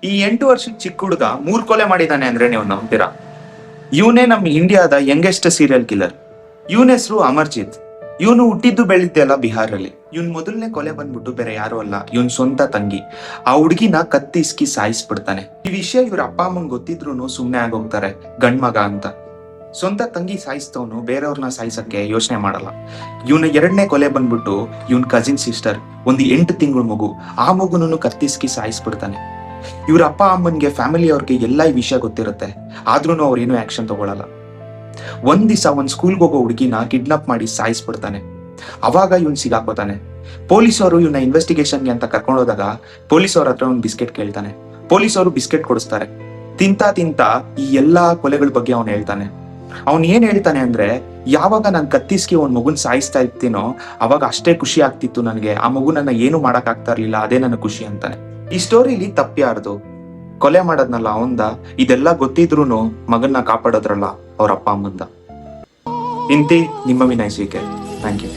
ಈ 8 ವರ್ಷದ ಚಿಕ್ಕ ಹುಡುಗ 3 ಕೊಲೆ ಮಾಡಿದಾನೆ ಅಂದ್ರೆ ನೀವು ನಂಬ್ತೀರಾ? ಇವನೇ ನಮ್ಮ ಇಂಡಿಯಾದ ಯಂಗೆಸ್ಟ್ ಸೀರಿಯಲ್ ಕಿಲ್ಲರ್. ಇವನ ಹೆಸರು ಅಮರ್ಜಿತ್. ಇವನು ಹುಟ್ಟಿದ್ದು ಬೆಳೆದಿದ್ದೆಲ್ಲ ಬಿಹಾರಲ್ಲಿ. ಇವನ್ ಮೊದಲನೇ ಕೊಲೆ ಬಂದ್ಬಿಟ್ಟು ಬೇರೆ ಯಾರು ಅಲ್ಲ, ಇವನ್ ಸ್ವಂತ ತಂಗಿ. ಆ ಹುಡುಗಿನ ಕತ್ತಿಸ್ಕಿ ಸಾಯಿಸ್ಬಿಡ್ತಾನೆ. ಈ ವಿಷಯ ಇವ್ರ ಅಪ್ಪ ಅಮ್ಮಂಗ್ ಗೊತ್ತಿದ್ರು ಸುಮ್ನೆ ಆಗೋಗ್ತಾರೆ, ಗಂಡ್ ಮಗ ಅಂತ. ಸ್ವಂತ ತಂಗಿ ಸಾಯಿಸ್ತವನು ಬೇರೆಯವ್ರನ್ನ ಸಾಯಿಸಕ್ಕೆ ಯೋಚನೆ ಮಾಡಲ್ಲ. ಇವನ 2ನೇ ಕೊಲೆ ಬಂದ್ಬಿಟ್ಟು ಇವನ್ ಕಸಿನ್ ಸಿಸ್ಟರ್, ಒಂದು 8 ತಿಂಗಳ ಮಗು. ಆ ಮಗುನೂ ಕತ್ತಿಸ್ಕಿ ಸಾಯಿಸ್ಬಿಡ್ತಾನೆ. ಇವ್ರ ಅಪ್ಪ ಅಮ್ಮನ್ಗೆ ಫ್ಯಾಮಿಲಿ ಅವ್ರಿಗೆ ಎಲ್ಲ ಈ ವಿಷಯ ಗೊತ್ತಿರುತ್ತೆ, ಆದ್ರೂ ಅವ್ರು ಏನೂ ಆಕ್ಷನ್ ತಗೊಳಲ್ಲ. ಒಂದ್ ದಿವಸ ಒಂದ್ ಸ್ಕೂಲ್ಗೆ ಹೋಗೋ ಹುಡುಗಿನ ಕಿಡ್ನಾಪ್ ಮಾಡಿ ಸಾಯಿಸ್ಬಿಡ್ತಾನೆ. ಅವಾಗ ಇವನ್ ಸಿಗಾಕೋತಾನೆ. ಪೊಲೀಸವರು ಇವನ್ನ ಇನ್ವೆಸ್ಟಿಗೇಷನ್ಗೆ ಅಂತ ಕರ್ಕೊಂಡೋದಾಗ ಪೊಲೀಸವ್ರ ಹತ್ರ ಒಂದು ಬಿಸ್ಕೆಟ್ ಕೇಳ್ತಾನೆ. ಪೊಲೀಸವರು ಬಿಸ್ಕೆಟ್ ಕೊಡಿಸ್ತಾರೆ. ತಿಂತಾ ಈ ಎಲ್ಲಾ ಕೊಲೆಗಳ ಬಗ್ಗೆ ಅವನು ಹೇಳ್ತಾನೆ. ಅವನ್ ಏನ್ ಹೇಳ್ತಾನೆ ಅಂದ್ರೆ, ಯಾವಾಗ ನಾನು ಕತ್ತಿಸ್ಕಿ ಒಂದ್ ಮಗುನ್ ಸಾಯಿಸ್ತಾ ಇರ್ತೀನೋ ಅವಾಗ ಅಷ್ಟೇ ಖುಷಿ ಆಗ್ತಿತ್ತು ನನಗೆ, ಆ ಮಗು ನನ್ನ ಏನು ಮಾಡಕ್ ಆಗ್ತಾ ಇರ್ಲಿಲ್ಲ, ಅದೇ ನನ್ನ ಖುಷಿ ಅಂತಾನೆ. ಈ ಸ್ಟೋರಿಲಿ ತಪ್ಪ್ಯಾರ್ದು? ಕೊಲೆ ಮಾಡೋದ್ನಲ್ಲ ಅವಂದ? ಇದೆಲ್ಲ ಗೊತ್ತಿದ್ರೂನು ಮಗನ್ನ ಕಾಪಾಡೋದ್ರಲ್ಲ ಅವ್ರ ಅಪ್ಪ ಅಮ್ಮಂದ. ಇಂತಿ ನಿಮ್ಮ Vinay C K. Thank you.